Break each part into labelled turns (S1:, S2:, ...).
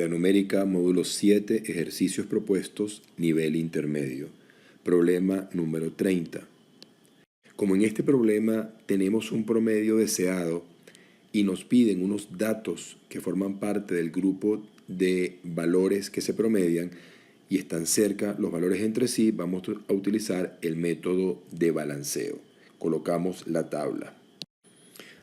S1: Área numérica, módulo 7, ejercicios propuestos, nivel intermedio. Problema número 30. Como en este problema tenemos un promedio deseado y nos piden unos datos que forman parte del grupo de valores que se promedian y están cerca los valores entre sí, vamos a utilizar el método de balanceo. Colocamos la tabla.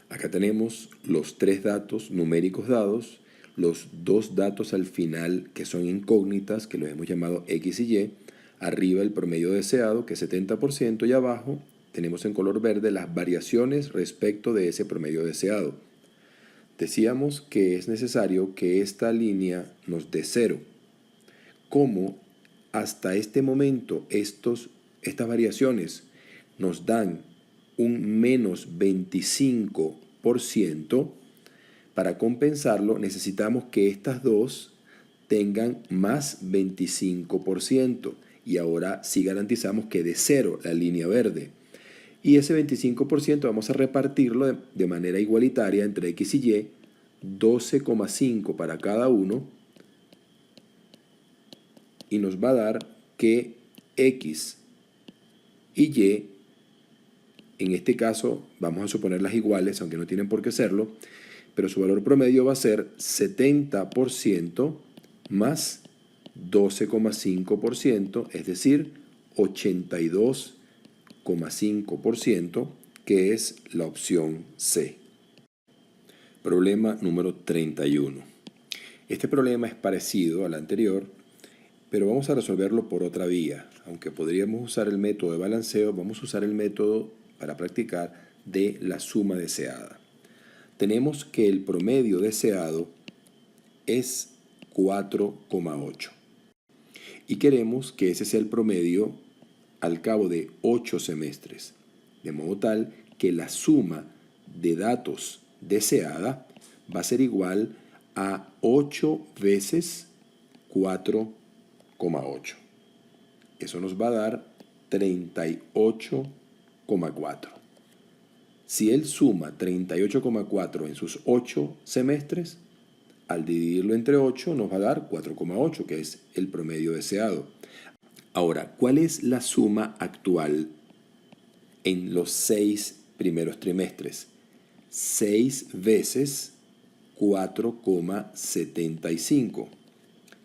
S1: Acá tenemos los tres datos numéricos dados, los dos datos al final que son incógnitas, que los hemos llamado X y Y, arriba el promedio deseado, que es 70%, y abajo tenemos en color verde las variaciones respecto de ese promedio deseado. Decíamos que es necesario que esta línea nos dé 0. Como hasta este momento estas variaciones nos dan un menos 25%, para compensarlo necesitamos que estas dos tengan más 25%. Y ahora sí garantizamos que de 0 la línea verde. Y ese 25% vamos a repartirlo de manera igualitaria entre X y Y, 12,5 para cada uno, y nos va a dar que X y Y, en este caso vamos a suponerlas iguales, aunque no tienen por qué serlo, pero su valor promedio va a ser 70% más 12,5%, es decir, 82,5%, que es la opción C. Problema número 31. Este problema es parecido al anterior, pero vamos a resolverlo por otra vía. Aunque podríamos usar el método de balanceo, vamos a usar el método para practicar de la suma deseada. Tenemos que el promedio deseado es 4,8 y queremos que ese sea el promedio al cabo de 8 semestres, de modo tal que la suma de datos deseada va a ser igual a 8 veces 4,8. Eso nos va a dar 38,4. Si él suma 38,4 en sus 8 semestres, al dividirlo entre 8 nos va a dar 4,8, que es el promedio deseado. Ahora, ¿cuál es la suma actual en los 6 primeros trimestres? 6 veces 4,75.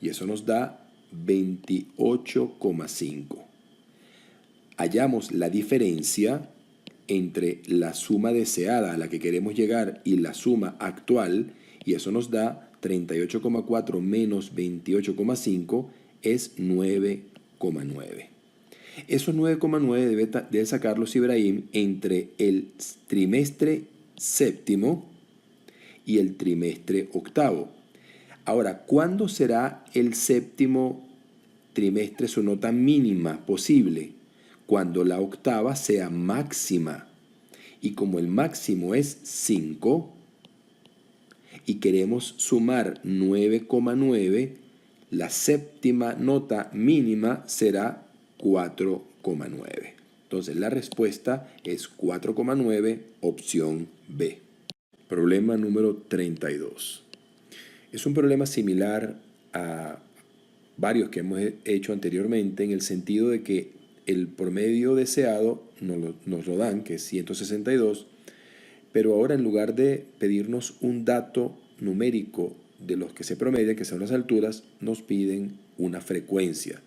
S1: Y eso nos da 28,5. Hallamos la diferencia entre la suma deseada a la que queremos llegar y la suma actual, y eso nos da 38,4 menos 28,5 es 9,9. Esos 9,9 debe sacarlos Ibrahim entre el trimestre séptimo y el trimestre octavo. Ahora, ¿cuándo será el séptimo trimestre su nota mínima posible? Cuando la octava sea máxima. Y como el máximo es 5 y queremos sumar 9,9, la séptima nota mínima será 4,9. Entonces la respuesta es 4,9, opción B. Problema número 32. Es un problema similar a varios que hemos hecho anteriormente, en el sentido de que el promedio deseado nos lo dan, que es 162, pero ahora en lugar de pedirnos un dato numérico de los que se promedian, que son las alturas, nos piden una frecuencia.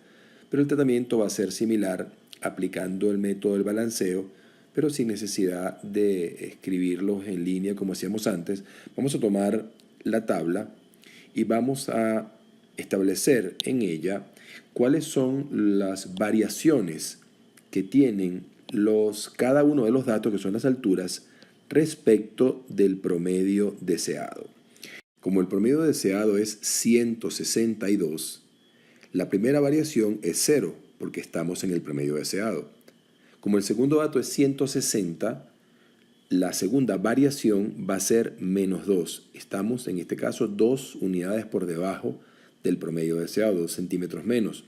S1: Pero el tratamiento va a ser similar aplicando el método del balanceo, pero sin necesidad de escribirlos en línea como hacíamos antes. Vamos a tomar la tabla y vamos a establecer en ella cuáles son las variaciones que tienen cada uno de los datos, que son las alturas, respecto del promedio deseado. Como el promedio deseado es 162, la primera variación es 0, porque estamos en el promedio deseado. Como el segundo dato es 160, la segunda variación va a ser menos 2. Estamos en este caso 2 unidades por debajo del promedio deseado, 2 centímetros menos.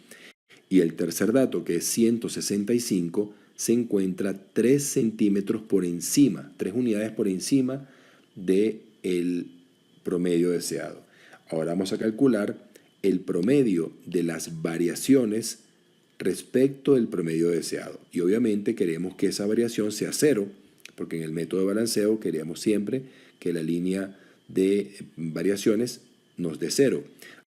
S1: Y el tercer dato, que es 165, se encuentra 3 centímetros por encima, 3 unidades por encima del promedio deseado. Ahora vamos a calcular el promedio de las variaciones respecto del promedio deseado. Y obviamente queremos que esa variación sea cero, porque en el método de balanceo queremos siempre que la línea de variaciones nos dé cero.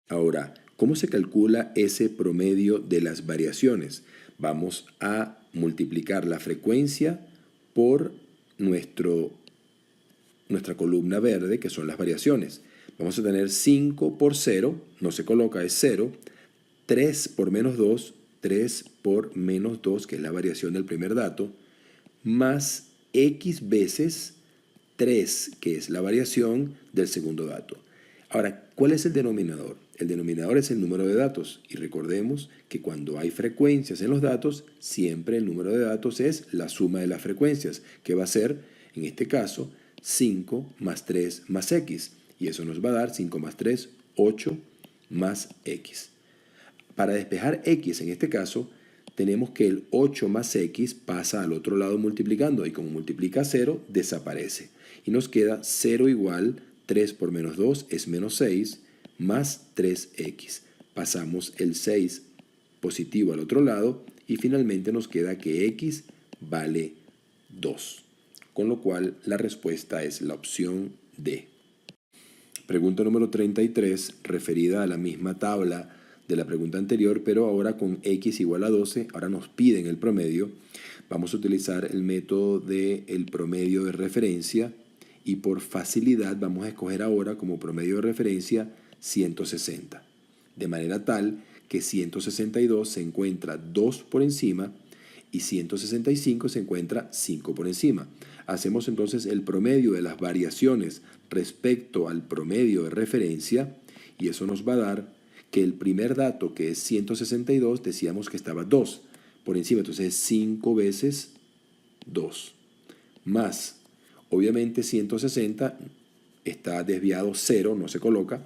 S1: Ahora, ¿cómo se calcula ese promedio de las variaciones? Vamos a multiplicar la frecuencia por nuestra columna verde, que son las variaciones. Vamos a tener 5 por 0, no se coloca, es 0, 3 por menos 2, 3 por menos 2, que es la variación del primer dato, más x veces 3, que es la variación del segundo dato. Ahora, ¿cuál es el denominador? El denominador es el número de datos. Y recordemos que cuando hay frecuencias en los datos, siempre el número de datos es la suma de las frecuencias, que va a ser, en este caso, 5 más 3 más x. Y eso nos va a dar 5 más 3, 8 más x. Para despejar x en este caso, tenemos que el 8 más x pasa al otro lado multiplicando, y como multiplica 0, desaparece. Y nos queda 0 igual 3 por menos 2 es menos 6 más 3x. Pasamos el 6 positivo al otro lado y finalmente nos queda que x vale 2. Con lo cual la respuesta es la opción D. Pregunta número 33, referida a la misma tabla de la pregunta anterior, pero ahora con x igual a 12, ahora nos piden el promedio. Vamos a utilizar el método del promedio de referencia y por facilidad vamos a escoger ahora como promedio de referencia 160. De manera tal que 162 se encuentra 2 por encima y 165 se encuentra 5 por encima. Hacemos entonces el promedio de las variaciones respecto al promedio de referencia y eso nos va a dar que el primer dato, que es 162, decíamos que estaba 2 por encima, entonces es 5 veces 2, más, obviamente 160 está desviado 0, no se coloca,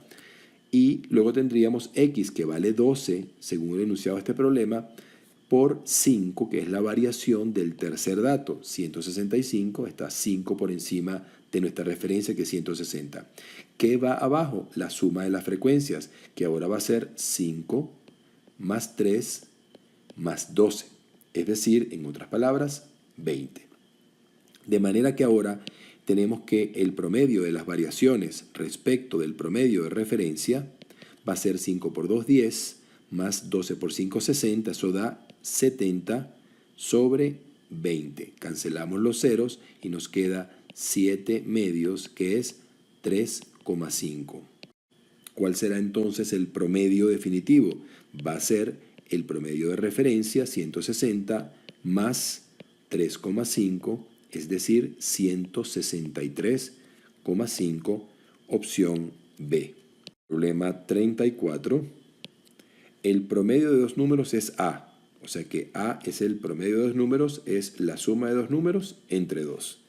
S1: y luego tendríamos x, que vale 12, según el enunciado de este problema, por 5, que es la variación del tercer dato. 165 está 5 por encima de nuestra referencia, que es 160. ¿Qué va abajo? La suma de las frecuencias, que ahora va a ser 5 más 3 más 12. Es decir, en otras palabras, 20. De manera que ahora tenemos que el promedio de las variaciones respecto del promedio de referencia va a ser 5 por 2, 10, más 12 por 5, 60. Eso da 70 sobre 20. Cancelamos los ceros y nos queda 7 medios, que es 3,5. ¿Cuál será entonces el promedio definitivo? Va a ser el promedio de referencia 160 más 3,5, es decir, 163,5, opción B. Problema 34. El promedio de dos números es A. O sea que A es el promedio de dos números, es la suma de dos números entre 2.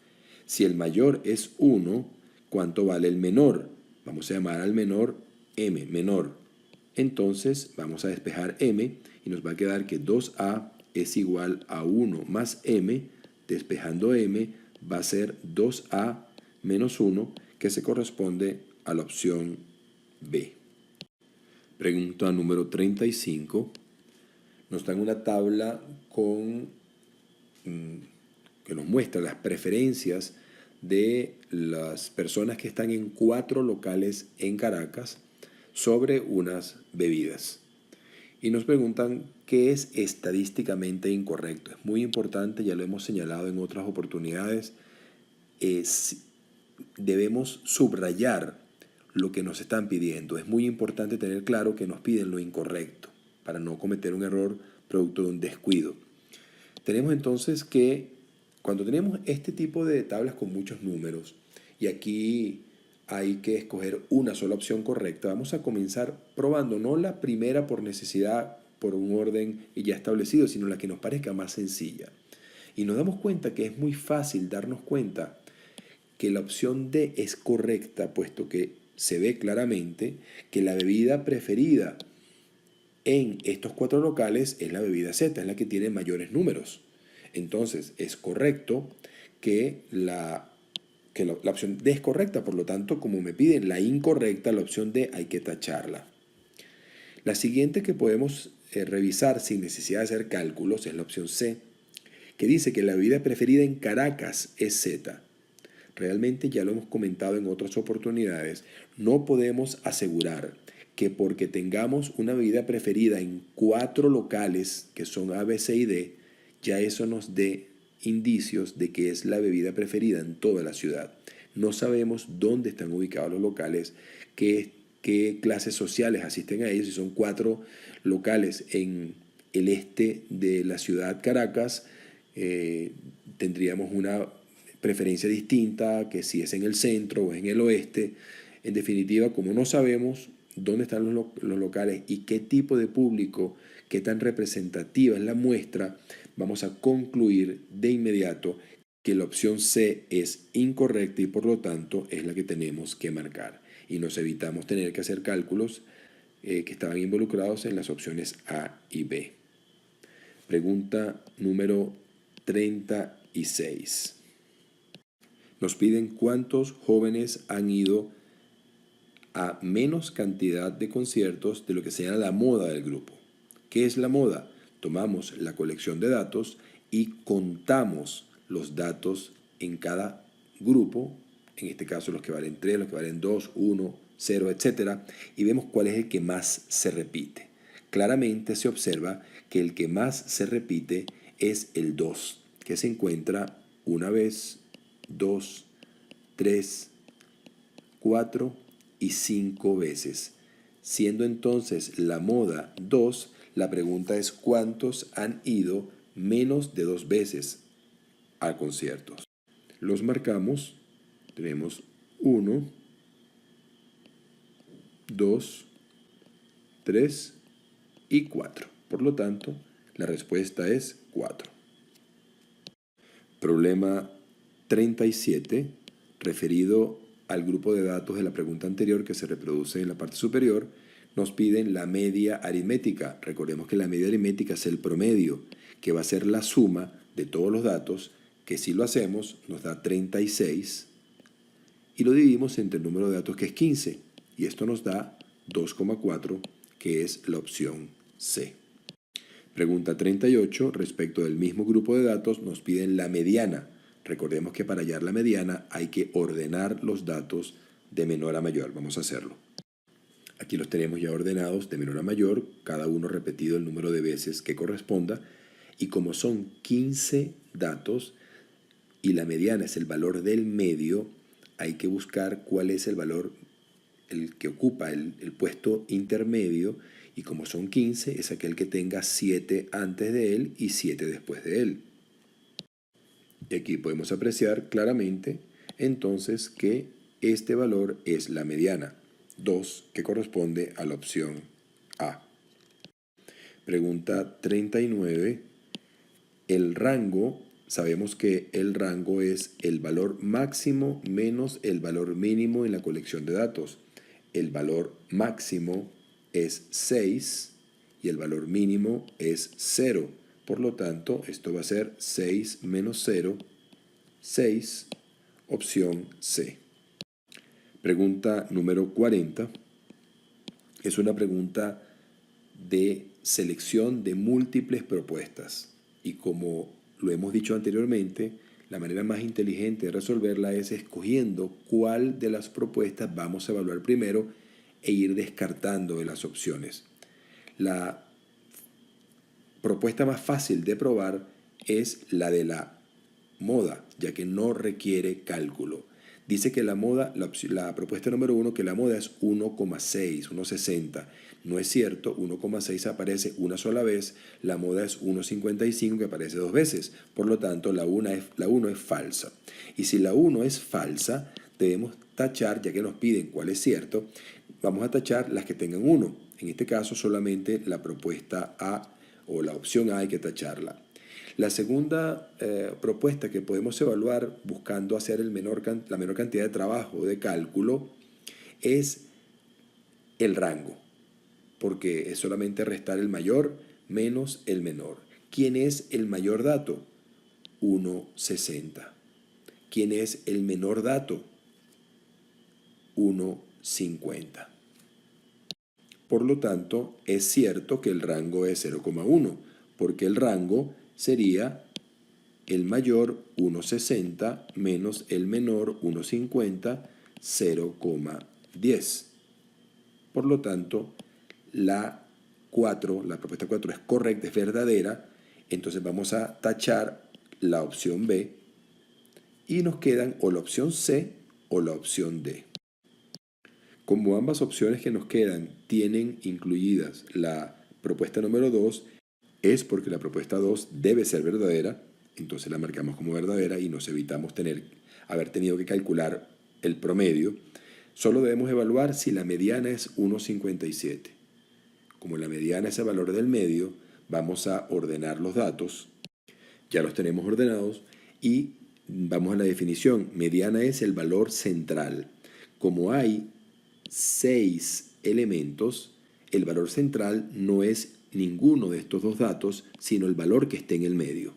S1: Si el mayor es 1, ¿cuánto vale el menor? Vamos a llamar al menor M, menor. Entonces vamos a despejar M y nos va a quedar que 2A es igual a 1 más M. Despejando M va a ser 2A menos 1, que se corresponde a la opción B. Pregunta número 35. Nos dan una tabla que nos muestra las preferencias de las personas que están en 4 locales en Caracas sobre unas bebidas. Y nos preguntan qué es estadísticamente incorrecto. Es muy importante, ya lo hemos señalado en otras oportunidades, debemos subrayar lo que nos están pidiendo. Es muy importante tener claro que nos piden lo incorrecto para no cometer un error producto de un descuido. Tenemos entonces que cuando tenemos este tipo de tablas con muchos números y aquí hay que escoger una sola opción correcta, vamos a comenzar probando no la primera por necesidad, por un orden ya establecido, sino la que nos parezca más sencilla. Y nos damos cuenta que es muy fácil darnos cuenta que la opción D es correcta, puesto que se ve claramente que la bebida preferida en estos 4 locales es la bebida Z, es la que tiene mayores números. Entonces es correcto que la opción D es correcta, por lo tanto, como me piden la incorrecta, la opción D hay que tacharla. La siguiente que podemos revisar sin necesidad de hacer cálculos es la opción C, que dice que la bebida preferida en Caracas es Z. Realmente ya lo hemos comentado en otras oportunidades, no podemos asegurar que porque tengamos una bebida preferida en 4 locales que son A, B, C y D, ya eso nos dé indicios de que es la bebida preferida en toda la ciudad. No sabemos dónde están ubicados los locales, qué clases sociales asisten a ellos. Si son 4 locales en el este de la ciudad Caracas, tendríamos una preferencia distinta que si es en el centro o en el oeste. En definitiva, como no sabemos dónde están los locales y qué tipo de público, qué tan representativa es la muestra, vamos a concluir de inmediato que la opción C es incorrecta y por lo tanto es la que tenemos que marcar. Y nos evitamos tener que hacer cálculos que estaban involucrados en las opciones A y B. Pregunta número 36. Nos piden cuántos jóvenes han ido a menos cantidad de conciertos de lo que sea la moda del grupo. ¿Qué es la moda? Tomamos la colección de datos y contamos los datos en cada grupo, en este caso los que valen 3, los que valen 2, 1, 0, etc. Y vemos cuál es el que más se repite. Claramente se observa que el que más se repite es el 2, que se encuentra una vez, 2, 3, 4 y 5 veces. Siendo entonces la moda 2, la pregunta es ¿cuántos han ido menos de 2 veces a conciertos? Los marcamos, tenemos 1, 2, 3 y 4. Por lo tanto, la respuesta es 4. Problema 37, referido al grupo de datos de la pregunta anterior que se reproduce en la parte superior, nos piden la media aritmética. Recordemos que la media aritmética es el promedio, que va a ser la suma de todos los datos, que si lo hacemos nos da 36, y lo dividimos entre el número de datos que es 15, y esto nos da 2,4, que es la opción C. Pregunta 38, respecto del mismo grupo de datos, nos piden la mediana. Recordemos que para hallar la mediana hay que ordenar los datos de menor a mayor. Vamos a hacerlo. Aquí los tenemos ya ordenados de menor a mayor, cada uno repetido el número de veces que corresponda. Y como son 15 datos y la mediana es el valor del medio, hay que buscar cuál es el valor, el que ocupa el puesto intermedio. Y como son 15, es aquel que tenga 7 antes de él y 7 después de él. Y aquí podemos apreciar claramente entonces que este valor es la mediana, 2, que corresponde a la opción A. Pregunta 39. El rango, sabemos que el rango es el valor máximo menos el valor mínimo en la colección de datos. El valor máximo es 6 y el valor mínimo es 0. Por lo tanto, esto va a ser 6 menos 0, 6, opción C. Pregunta número 40. Es una pregunta de selección de múltiples propuestas. Y como lo hemos dicho anteriormente, la manera más inteligente de resolverla es escogiendo cuál de las propuestas vamos a evaluar primero e ir descartando de las opciones. La propuesta más fácil de probar es la de la moda, ya que no requiere cálculo. Dice que la moda, la propuesta número 1, que la moda es 1,6, 1,60. No es cierto, 1,6 aparece una sola vez, la moda es 1,55 que aparece 2 veces. Por lo tanto, la 1 es falsa. Y si la 1 es falsa, debemos tachar, ya que nos piden cuál es cierto, vamos a tachar las que tengan 1. En este caso, solamente la propuesta A o la opción A hay que tacharla. La segunda propuesta que podemos evaluar buscando hacer la menor cantidad de trabajo de cálculo es el rango, porque es solamente restar el mayor menos el menor. ¿Quién es el mayor dato? 1,60. ¿Quién es el menor dato? 1,50. Por lo tanto, es cierto que el rango es 0,1, porque el rango sería el mayor 1,60 menos el menor 1,50, 0,10. Por lo tanto, la propuesta 4 es correcta, es verdadera. Entonces vamos a tachar la opción B y nos quedan o la opción C o la opción D. Como ambas opciones que nos quedan tienen incluidas la propuesta número 2, es porque la propuesta 2 debe ser verdadera, entonces la marcamos como verdadera y nos evitamos haber tenido que calcular el promedio. Solo debemos evaluar si la mediana es 1,57. Como la mediana es el valor del medio, vamos a ordenar los datos. Ya los tenemos ordenados y vamos a la definición. Mediana es el valor central. Como hay 6 elementos, el valor central no es ninguno de estos dos datos, sino el valor que esté en el medio.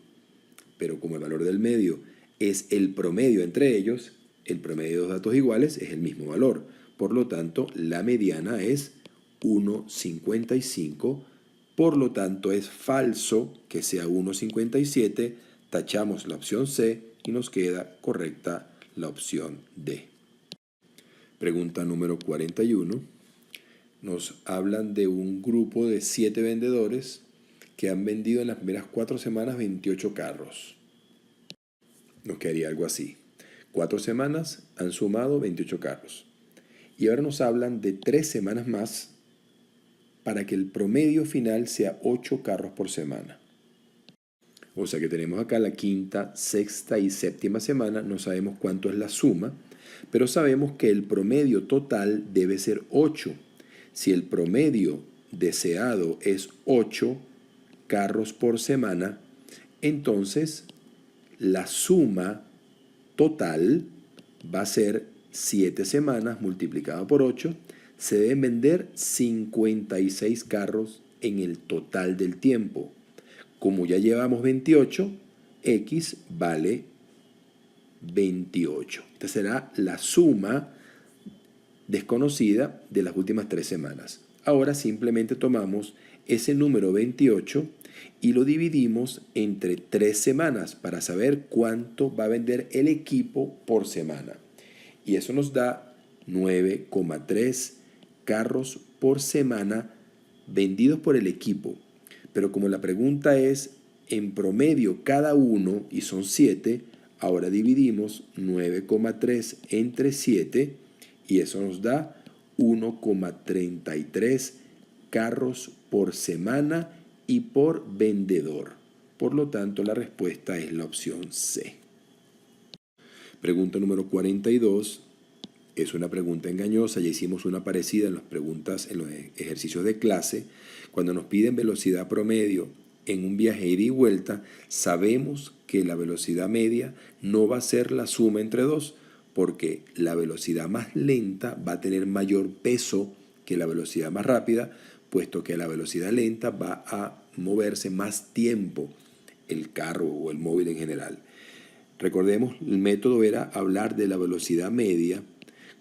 S1: Pero como el valor del medio es el promedio entre ellos, el promedio de dos datos iguales es el mismo valor. Por lo tanto, la mediana es 1,55. Por lo tanto, es falso que sea 1,57. Tachamos la opción C y nos queda correcta la opción D. Pregunta número 41. Nos hablan de un grupo de 7 vendedores que han vendido en las primeras 4 semanas 28 carros. Nos quedaría algo así. 4 semanas han sumado 28 carros. Y ahora nos hablan de 3 semanas más para que el promedio final sea 8 carros por semana. O sea que tenemos acá la quinta, sexta y séptima semana. No sabemos cuánto es la suma, pero sabemos que el promedio total debe ser 8. Si el promedio deseado es 8 carros por semana, entonces la suma total va a ser 7 semanas multiplicado por 8. Se deben vender 56 carros en el total del tiempo. Como ya llevamos 28, X vale 28. Esta será la suma desconocida de las últimas 3 semanas. Ahora simplemente tomamos ese número 28 y lo dividimos entre 3 semanas para saber cuánto va a vender el equipo por semana. Y eso nos da 9,3 carros por semana vendidos por el equipo. Pero como la pregunta es en promedio cada uno y son 7, ahora dividimos 9,3 entre 7 y eso nos da 1,33 carros por semana y por vendedor. Por lo tanto, la respuesta es la opción C. Pregunta número 42. Es una pregunta engañosa, ya hicimos una parecida en en los ejercicios de clase. Cuando nos piden velocidad promedio en un viaje ida y vuelta, sabemos que la velocidad media no va a ser la suma entre dos, porque la velocidad más lenta va a tener mayor peso que la velocidad más rápida, puesto que la velocidad lenta va a moverse más tiempo el carro o el móvil en general. Recordemos, el método era hablar de la velocidad media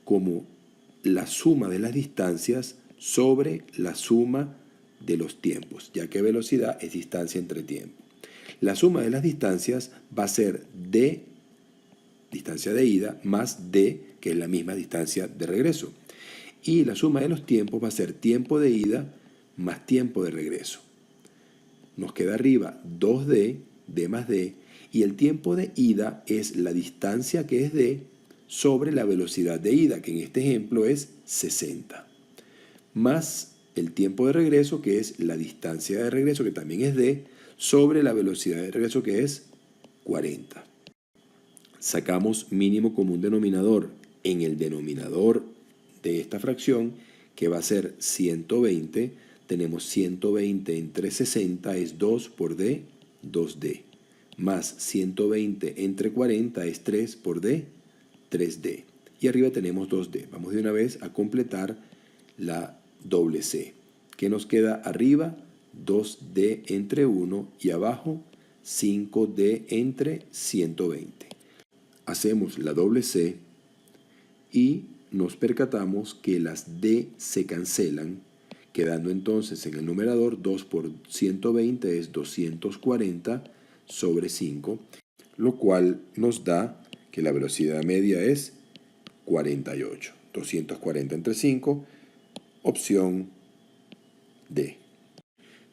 S1: como la suma de las distancias sobre la suma de los tiempos, ya que velocidad es distancia entre tiempo. La suma de las distancias va a ser d, distancia de ida, más d, que es la misma distancia de regreso. Y la suma de los tiempos va a ser tiempo de ida más tiempo de regreso. Nos queda arriba 2d, d más d, y el tiempo de ida es la distancia que es d sobre la velocidad de ida, que en este ejemplo es 60, más el tiempo de regreso, que es la distancia de regreso, que también es d, sobre la velocidad de regreso, que es 40. Sacamos mínimo común denominador en el denominador de esta fracción, que va a ser 120. Tenemos 120 entre 60 es 2 por d, 2d, más 120 entre 40 es 3 por d, 3D. Y arriba tenemos 2D. Vamos de una vez a completar la doble C. ¿Qué nos queda arriba? 2D entre 1 y abajo 5D entre 120. Hacemos la doble C y nos percatamos que las D se cancelan, quedando entonces en el numerador 2 por 120 es 240 sobre 5, lo cual nos da que la velocidad media es 48. 240 entre 5, opción D.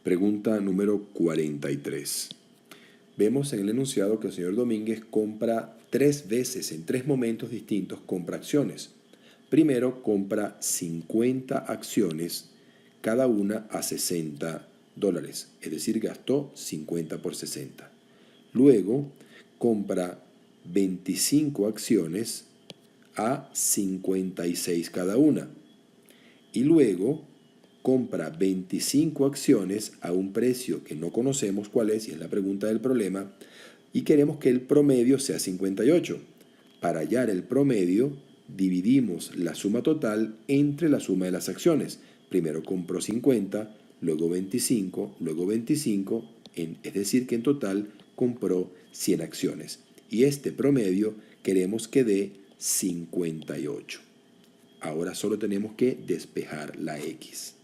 S1: Pregunta número 43. Vemos en el enunciado que el señor Domínguez compra 3 veces, en 3 momentos distintos, compra acciones. Primero compra 50 acciones, cada una a $60, es decir, gastó 50 por 60. Luego compra 25 acciones a 56 cada una. Y luego compra 25 acciones a un precio que no conocemos cuál es, y es la pregunta del problema, y queremos que el promedio sea 58. Para hallar el promedio, dividimos la suma total entre la suma de las acciones. Primero compró 50, luego 25, luego 25, es decir, que en total compró 100 acciones. Y este promedio queremos que dé 58. Ahora solo tenemos que despejar la X.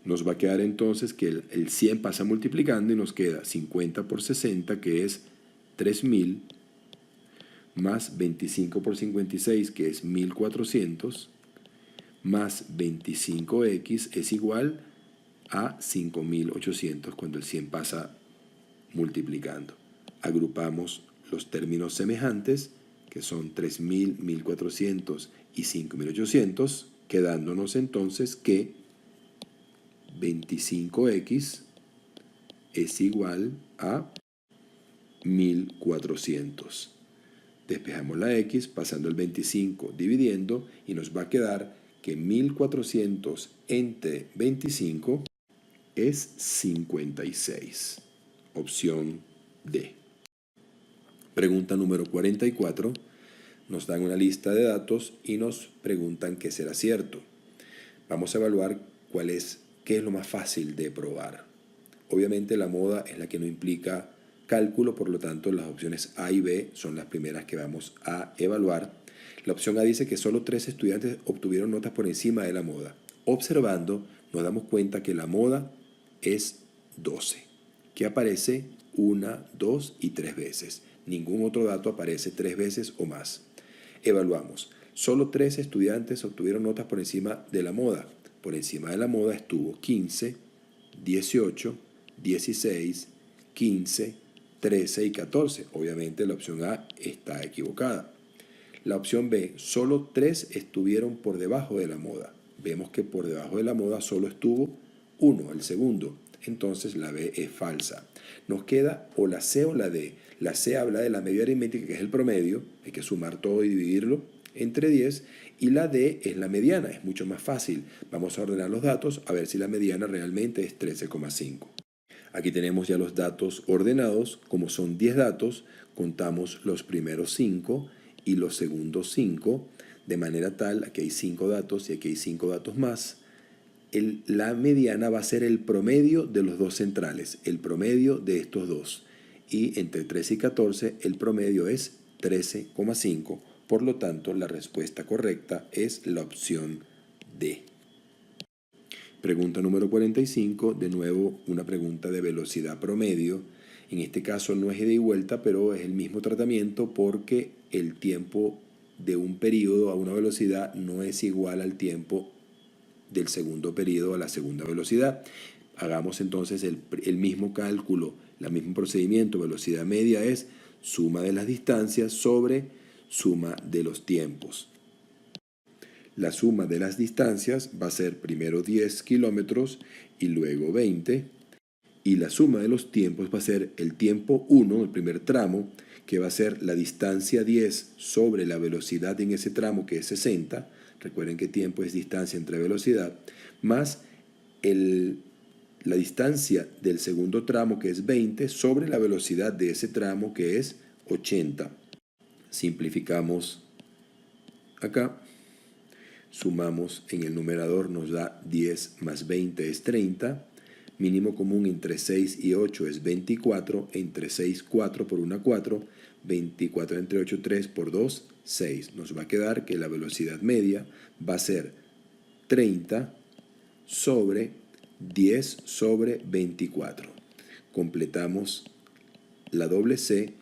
S1: Nos va a quedar entonces que el 100 pasa multiplicando y nos queda 50 por 60, que es 3000, más 25 por 56, que es 1400, más 25x es igual a 5800 cuando el 100 pasa multiplicando. Agrupamos los términos semejantes, que son 3000, 1400 y 5800, quedándonos entonces que 25x es igual a 1400. Despejamos la x pasando el 25 dividiendo y nos va a quedar que 1400 entre 25 es 56. Opción D. Pregunta número 44. Nos dan una lista de datos y nos preguntan qué será cierto. Vamos a evaluar qué es lo más fácil de probar. Obviamente la moda es la que no implica cálculo, por lo tanto las opciones A y B son las primeras que vamos a evaluar. La opción A dice que solo 3 estudiantes obtuvieron notas por encima de la moda. Observando, nos damos cuenta que la moda es 12, que aparece 1, 2 y 3 veces. Ningún otro dato aparece 3 veces o más. Evaluamos. Solo 3 estudiantes obtuvieron notas por encima de la moda. Por encima de la moda estuvo 15, 18, 16, 15, 13 y 14. Obviamente la opción A está equivocada. La opción B, solo 3 estuvieron por debajo de la moda. Vemos que por debajo de la moda solo estuvo 1, el segundo. Entonces la B es falsa. Nos queda o la C o la D. La C habla de la media aritmética, que es el promedio. Hay que sumar todo y dividirlo entre 10. Y la D es la mediana, es mucho más fácil. Vamos a ordenar los datos a ver si la mediana realmente es 13,5. Aquí tenemos ya los datos ordenados. Como son 10 datos, contamos los primeros 5 y los segundos 5, de manera tal, aquí hay 5 datos y aquí hay 5 datos más. La mediana va a ser el promedio de los dos centrales, el promedio de estos dos. Y entre 13 y 14 el promedio es 13,5. Por lo tanto, la respuesta correcta es la opción D. Pregunta número 45, de nuevo una pregunta de velocidad promedio. En este caso no es ida y vuelta, pero es el mismo tratamiento porque el tiempo de un periodo a una velocidad no es igual al tiempo del segundo periodo a la segunda velocidad. Hagamos entonces el mismo cálculo, el mismo procedimiento. Velocidad media es suma de las distancias sobre suma de los tiempos. La suma de las distancias va a ser primero 10 kilómetros y luego 20. Y la suma de los tiempos va a ser el tiempo 1, el primer tramo, que va a ser la distancia 10 sobre la velocidad en ese tramo, que es 60. Recuerden que tiempo es distancia entre velocidad, más la distancia del segundo tramo, que es 20, sobre la velocidad de ese tramo, que es 80. Simplificamos acá. Sumamos en el numerador, nos da 10 más 20 es 30. Mínimo común entre 6 y 8 es 24. Entre 6, 4 por 1, 4. 24 entre 8, 3 por 2, 6. Nos va a quedar que la velocidad media va a ser 30 sobre 10 sobre 24. Completamos la doble C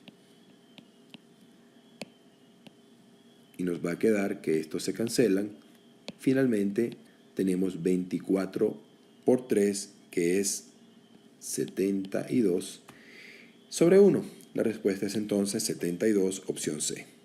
S1: y nos va a quedar que estos se cancelan. Finalmente tenemos 24 por 3, que es 72 sobre 1. La respuesta es entonces 72, opción C.